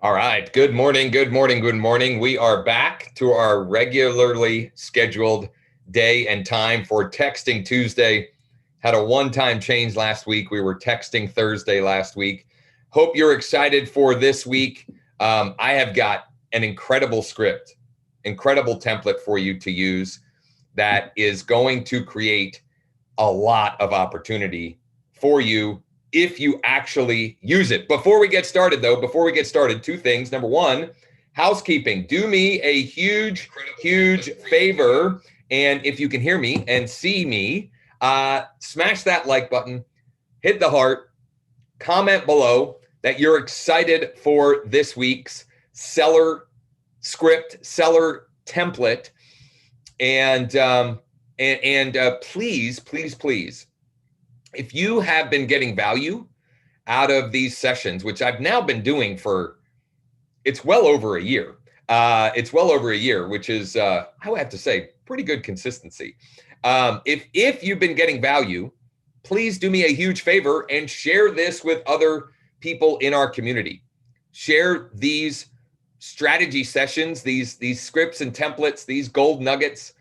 All right. Good morning. Good morning. Good morning. We are back to our regularly scheduled day and time for Texting Tuesday. Had a one-time change last week. We were texting Thursday last week. Hope you're excited for this week. I have got an incredible script, incredible template for you to use that is going to create a lot of opportunity for you if you actually use it. Before we get started, two things. Number one, housekeeping. Do me a huge favor. And if you can hear me and see me, smash that like button, hit the heart, comment below that you're excited for this week's seller script, seller template. And please, if you have been getting value out of these sessions, which I've now been doing for, it's well over a year. Which is, I would have to say, pretty good consistency. If you've been getting value, please do me a huge favor and share this with other people in our community. Share these strategy sessions, these scripts and templates, these gold nuggets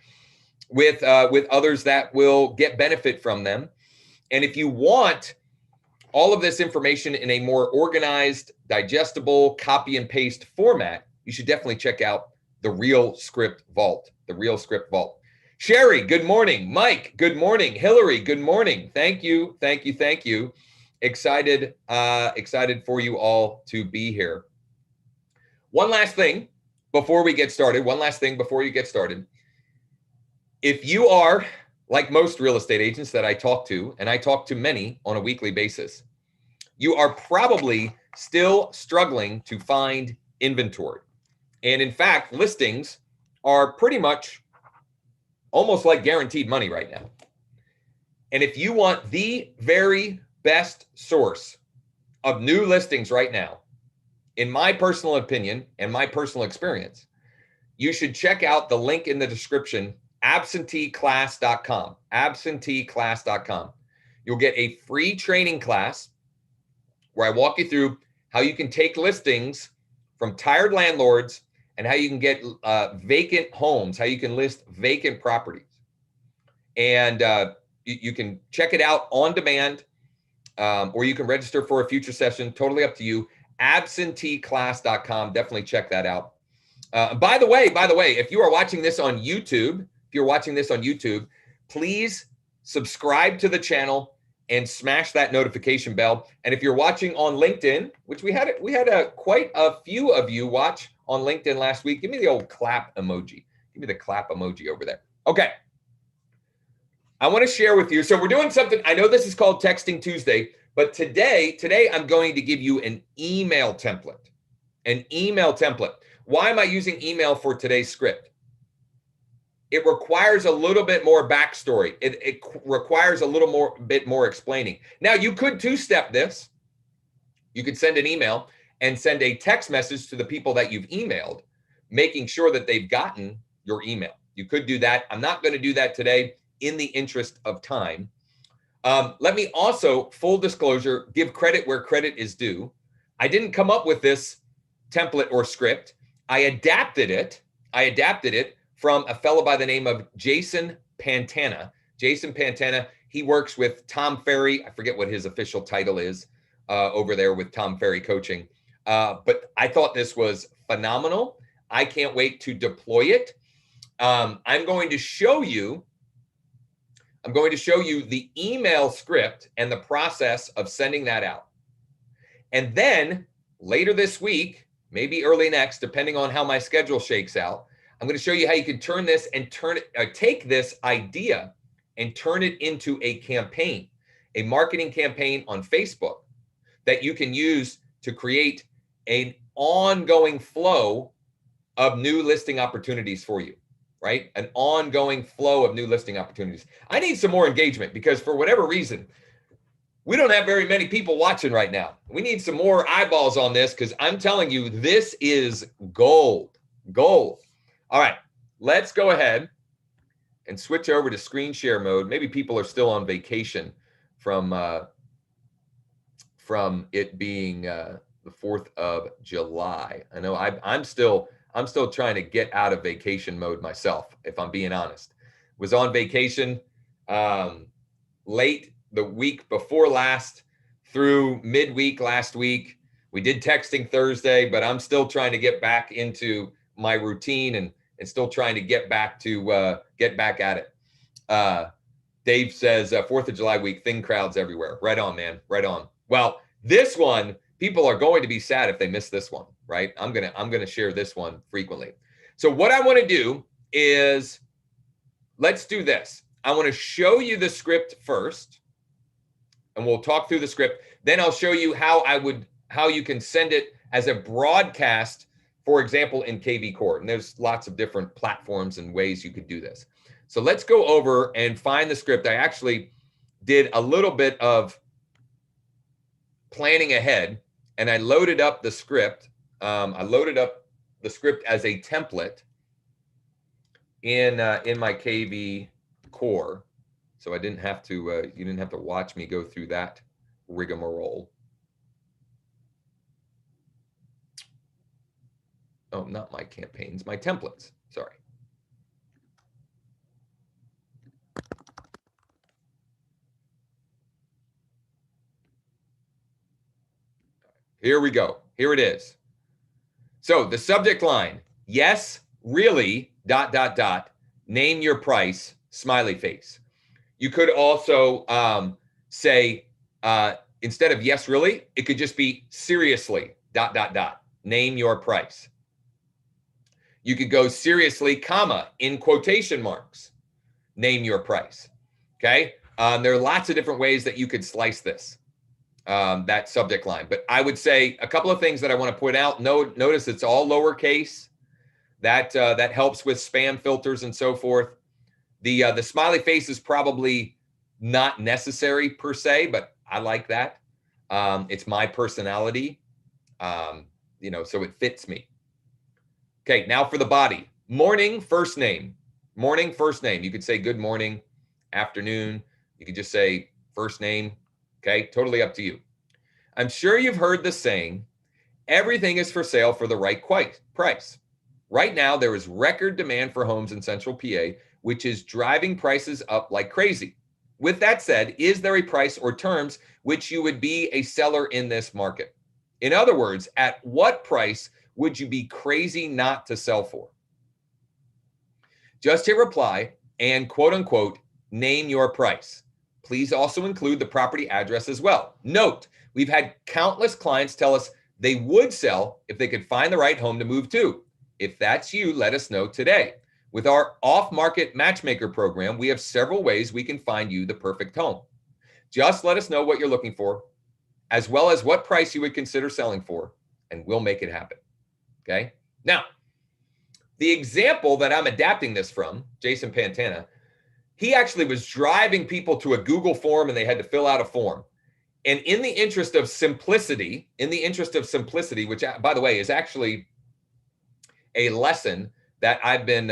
with others that will get benefit from them. And if you want all of this information in a more organized, digestible, copy and paste format, you should definitely check out the Real Script Vault, Sherry, good morning. Mike, good morning. Hillary, good morning. Thank you. Excited for you all to be here. One last thing before you get started. If you are like most real estate agents that I talk to, and I talk to many on a weekly basis, you are probably still struggling to find inventory. And in fact, listings are pretty much almost like guaranteed money right now. And if you want the very best source of new listings right now, in my personal opinion and my personal experience, you should check out the link in the description, absenteeclass.com. You'll get a free training class where I walk you through how you can take listings from tired landlords and how you can get vacant homes, how you can list vacant properties. And you can check it out on demand, or you can register for a future session, totally up to you. Absenteeclass.com. Definitely check that out. By the way, if you are watching this on YouTube, please subscribe to the channel and smash that notification bell. And if you're watching on LinkedIn, which we had quite a few of you watch on LinkedIn last week, give me the old clap emoji. Give me the clap emoji over there. Okay. I want to share with you. So we're doing something. I know this is called Texting Tuesday, but today I'm going to give you an email template. Why am I using email for today's script? It requires a little bit more backstory. It requires a little bit more explaining. Now, you could two-step this. You could send an email and send a text message to the people that you've emailed, making sure that they've gotten your email. You could do that. I'm not going to do that today in the interest of time. Let me also, full disclosure, give credit where credit is due. I didn't come up with this template or script. I adapted it from a fellow by the name of Jason Pantana. He works with Tom Ferry. I forget what his official title is over there with Tom Ferry Coaching. But I thought this was phenomenal. I can't wait to deploy it. I'm going to show you the email script and the process of sending that out. And then later this week, maybe early next, depending on how my schedule shakes out, I'm going to show you how you can turn this and take this idea and turn it into a campaign, a marketing campaign on Facebook that you can use to create an ongoing flow of new listing opportunities for you, right? An ongoing flow of new listing opportunities. I need some more engagement because for whatever reason, we don't have very many people watching right now. We need some more eyeballs on this because I'm telling you, this is gold. All right, let's go ahead and switch over to screen share mode. Maybe people are still on vacation from it being The 4th of July. I know I'm still trying to get out of vacation mode myself, if I'm being honest. Was on vacation late the week before last through midweek last week. We did texting Thursday, but I'm still trying to get back into my routine and still trying to get back at it. Dave says 4th of July week, thin crowds everywhere. Right on, man. Right on. Well, this one, people are going to be sad if they miss this one, right? I'm gonna share this one frequently. So what I want to do is, let's do this. I want to show you the script first, and we'll talk through the script. Then I'll show you how you can send it as a broadcast, for example, in KV Core. And there's lots of different platforms and ways you could do this. So let's go over and find the script. I actually did a little bit of planning ahead, and I loaded up the script. I loaded up the script as a template in my KV Core, so I didn't have to. You didn't have to watch me go through that rigmarole. Oh, not my campaigns, my templates. Sorry. Here we go. Here it is. So the subject line, yes, really, ... name your price, smiley face. You could also say, instead of yes, really, it could just be seriously, ... name your price. You could go seriously, comma, in quotation marks, name your price. Okay. There are lots of different ways that you could slice this. That subject line. But I would say a couple of things that I want to point out. Notice it's all lowercase. That helps with spam filters and so forth. The smiley face is probably not necessary per se, but I like that. It's my personality, so it fits me. Okay, now for the body. Morning, first name. Morning, first name. You could say good morning, afternoon. You could just say first name. Okay, totally up to you. I'm sure you've heard the saying, everything is for sale for the right price. Right now, there is record demand for homes in Central PA, which is driving prices up like crazy. With that said, is there a price or terms which you would be a seller in this market? In other words, at what price would you be crazy not to sell for? Just hit reply and quote unquote, name your price. Please also include the property address as well. Note, we've had countless clients tell us they would sell if they could find the right home to move to. If that's you, let us know today. With our off-market matchmaker program, we have several ways we can find you the perfect home. Just let us know what you're looking for, as well as what price you would consider selling for, and we'll make it happen. Okay? Now, the example that I'm adapting this from, Jason Pantana, he actually was driving people to a Google form and they had to fill out a form. And in the interest of simplicity, which, by the way, is actually a lesson that I've been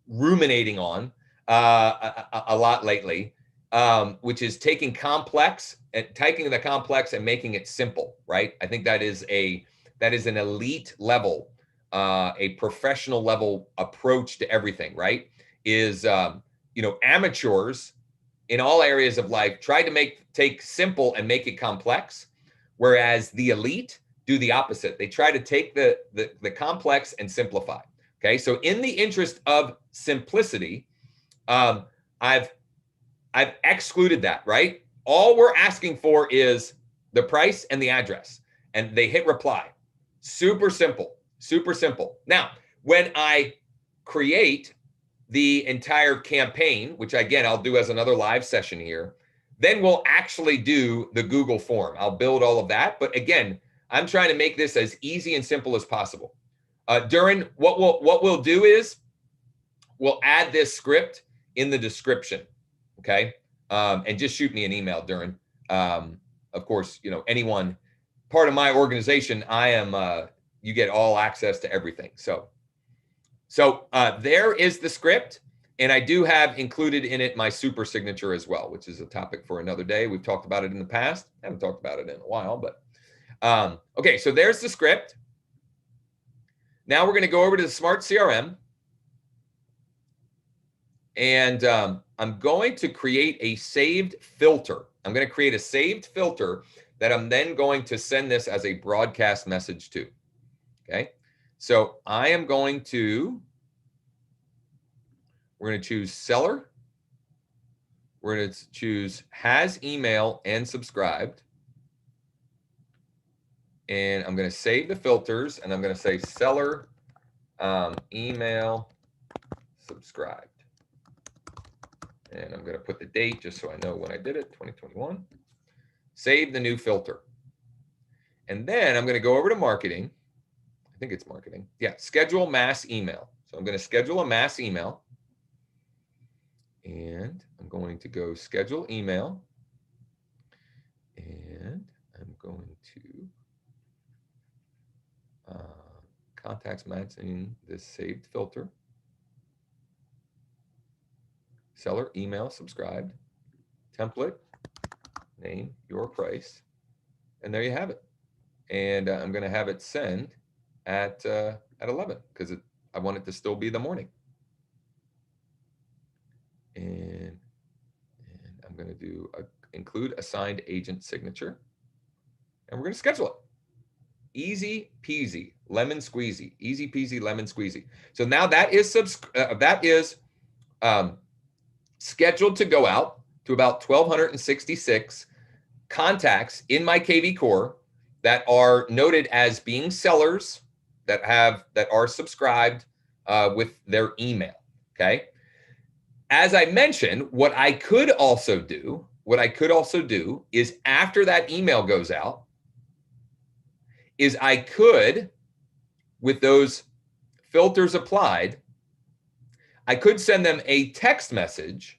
ruminating on a lot lately, which is taking the complex and making it simple, right? I think that is an elite level, a professional level approach to everything, right? Is amateurs in all areas of life try to take simple and make it complex, whereas the elite do the opposite. They try to take the complex and simplify. Okay, so in the interest of simplicity, I've excluded that, right? All we're asking for is the price and the address, and they hit reply. Super simple, super simple. Now, when I create the entire campaign, which again, I'll do as another live session here, then we'll actually do the Google form. I'll build all of that. But again, I'm trying to make this as easy and simple as possible. During what we'll do is we'll add this script in the description. Okay. And just shoot me an email during, of course, anyone part of my organization, I am, you get all access to everything. So there is the script, and I do have included in it my super signature as well, which is a topic for another day. We've talked about it in the past. I haven't talked about it in a while, but Okay, so there's the script. Now we're going to go over to the Smart CRM. And I'm going to create a saved filter. I'm going to create a saved filter that I'm then going to send this as a broadcast message to. Okay. So I am going to, we're going to choose seller. We're going to choose has email and subscribed. And I'm going to save the filters and I'm going to say seller email subscribed. And I'm going to put the date just so I know when I did it, 2021. Save the new filter. And then I'm going to go over to marketing. I think it's marketing. Yeah, schedule mass email. So I'm going to schedule a mass email. And I'm going to go schedule email. And I'm going to contacts matching this saved filter. Seller email subscribed. Template, name, your price. And there you have it. And I'm going to have it send at 11 because I want it to still be the morning. And I'm going to do include assigned agent signature. And we're going to schedule it. Easy peasy, lemon squeezy. Easy peasy, lemon squeezy. So now that is scheduled to go out to about 1,266 contacts in my KV core that are noted as being sellers that are subscribed with their email. Okay. As I mentioned, what I could also do is after that email goes out, is I could, with those filters applied, I could send them a text message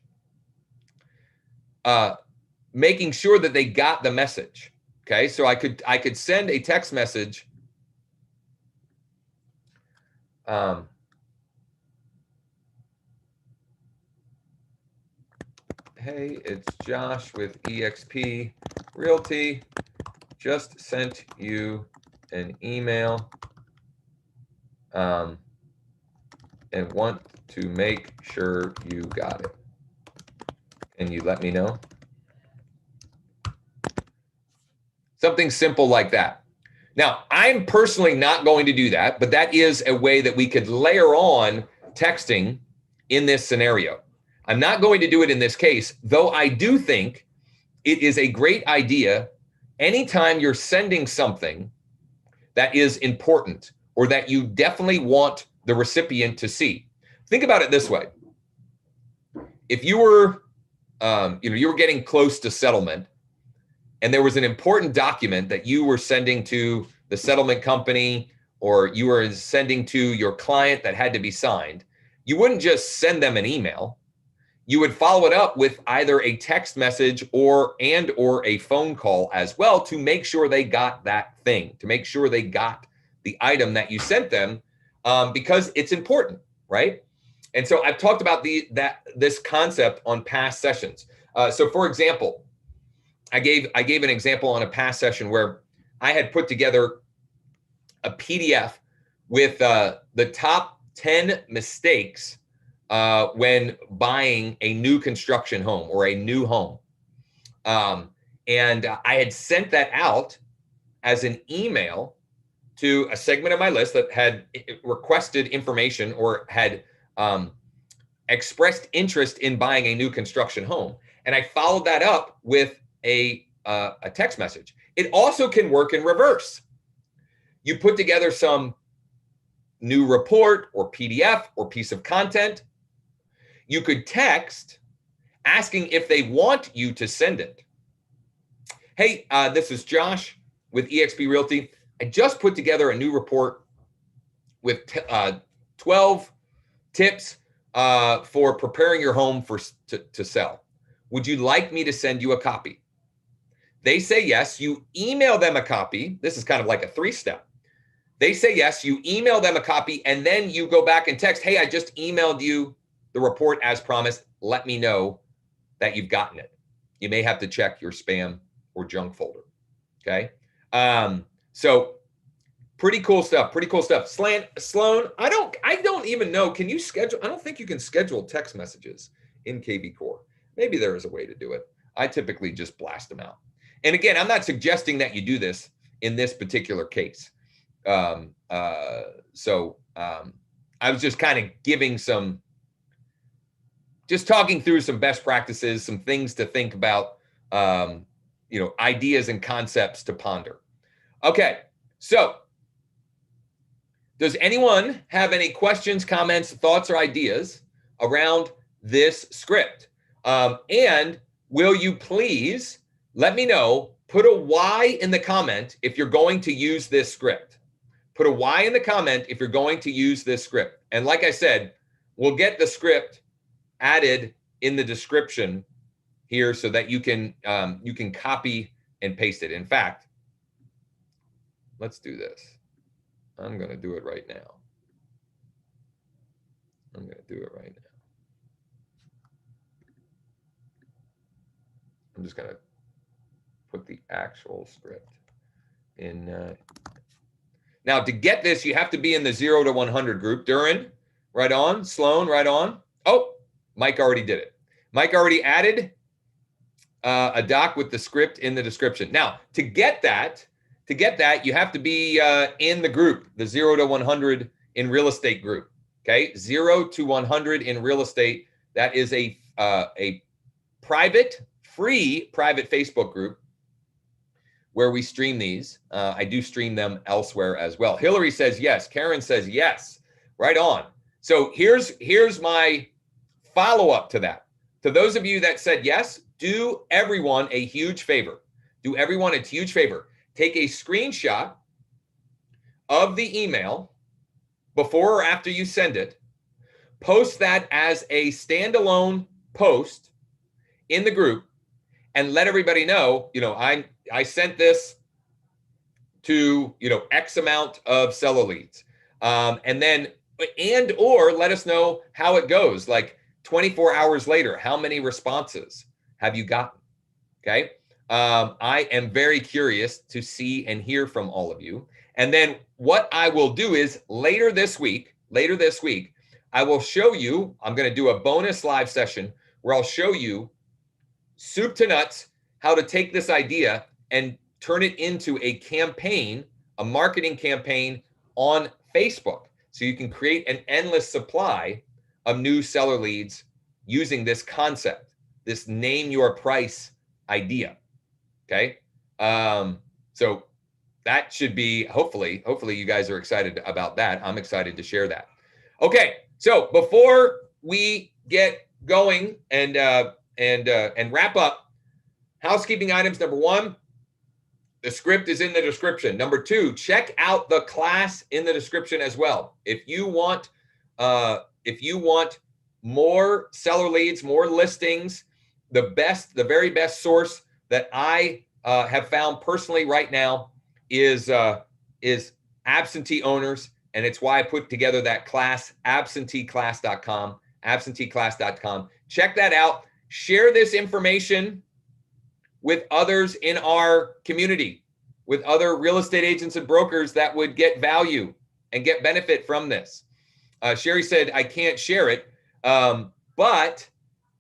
making sure that they got the message. Okay, so I could send a text message hey, it's Josh with eXp Realty. Just sent you an email and want to make sure you got it. Can you let me know? Something simple like that. Now, I'm personally not going to do that, but that is a way that we could layer on texting in this scenario. I'm not going to do it in this case, though I do think it is a great idea anytime you're sending something that is important or that you definitely want the recipient to see. Think about it this way. If you were, you were getting close to settlement and there was an important document that you were sending to the settlement company or you were sending to your client that had to be signed, you wouldn't just send them an email. You would follow it up with either a text message or a phone call as well to make sure they got that thing, to make sure they got the item that you sent them because it's important, right? And so I've talked about this concept on past sessions. So for example, I gave an example on a past session where I had put together a PDF with the top 10 mistakes when buying a new construction home or a new home. And I had sent that out as an email to a segment of my list that had requested information or had expressed interest in buying a new construction home. And I followed that up with a text message. It also can work in reverse. You put together some new report or PDF or piece of content. You could text asking if they want you to send it. Hey, this is Josh with eXp Realty. I just put together a new report with 12 tips for preparing your home to sell. Would you like me to send you a copy? They say yes. You email them a copy. This is kind of like a 3-step. They say yes. You email them a copy, and then you go back and text, hey, I just emailed you the report as promised. Let me know that you've gotten it. You may have to check your spam or junk folder. Okay. So pretty cool stuff. Pretty cool stuff. Sloan, I don't even know. Can you schedule? I don't think you can schedule text messages in KV Core. Maybe there is a way to do it. I typically just blast them out. And again, I'm not suggesting that you do this in this particular case. I was just kind of giving just talking through some best practices, some things to think about, ideas and concepts to ponder. Okay, so does anyone have any questions, comments, thoughts, or ideas around this script? And will you please let me know, put a Y in the comment if you're going to use this script. Put a Y in the comment if you're going to use this script. And like I said, we'll get the script added in the description here so that you can copy and paste it. In fact, let's do this. I'm going to do it right now. I'm just going to put the actual script in. Now, to get this, you have to be in the 0 to 100 group. Durin, right on. Sloan, right on. Oh, Mike already did it. Mike already added a doc with the script in the description. Now, to get that, you have to be in the group, the 0 to 100 in real estate group. Okay, 0 to 100 in real estate. That is a free private Facebook group where we stream these. I do stream them elsewhere as well. Hillary says yes. Karen says yes. Right on. So here's my follow-up to that. To those of you that said yes, do everyone a huge favor. Do everyone a huge favor. Take a screenshot of the email before or after you send it. Post that as a standalone post in the group and let everybody know, I sent this to, X amount of seller leads. Or let us know how it goes. Like 24 hours later, how many responses have you gotten? Okay. I am very curious to see and hear from all of you. And then what I will do is later this week, I will show you, I'm going to do a bonus live session where I'll show you soup to nuts, how to take this idea and turn it into a campaign, a marketing campaign on Facebook. So you can create an endless supply of new seller leads using this concept, this name your price idea. Okay. So that should be, hopefully you guys are excited about that. I'm excited to share that. Okay. So before we get going and wrap up, housekeeping items. Number one, the script is in the description. Number two, check out the class in the description as well. If you want more seller leads, more listings, the very best source that I have found personally right now is absentee owners, and it's why I put together that class, absenteeclass.com, absenteeclass.com. Check that out. Share this information with others in our community, with other real estate agents and brokers that would get value and get benefit from this. Sherry said, I can't share it, but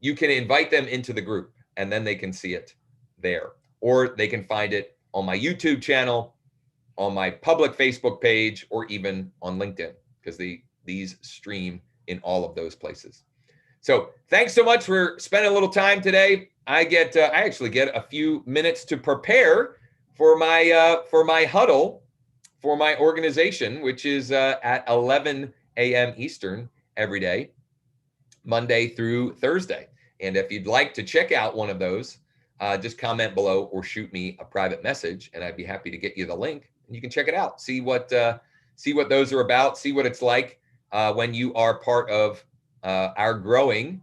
you can invite them into the group and then they can see it there. Or they can find it on my YouTube channel, on my public Facebook page, or even on LinkedIn, because these stream in all of those places. So thanks so much for spending a little time today. I actually get a few minutes to prepare for my huddle for my organization, which is at 11 a.m. Eastern every day, Monday through Thursday. And if you'd like to check out one of those, just comment below or shoot me a private message, and I'd be happy to get you the link. And you can check it out, see what those are about, see what it's like when you are part of our growing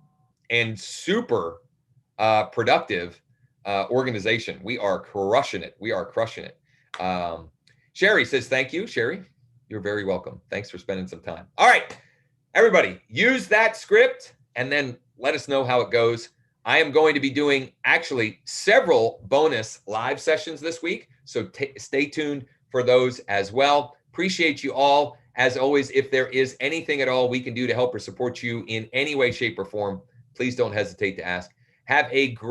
and super productive organization. We are crushing it. Sherry says, thank you. Sherry, you're very welcome. Thanks for spending some time. All right, everybody, use that script and then let us know how it goes. I am going to be doing actually several bonus live sessions this week. So stay tuned for those as well. Appreciate you all. As always, if there is anything at all we can do to help or support you in any way, shape, or form, please don't hesitate to ask. Have a great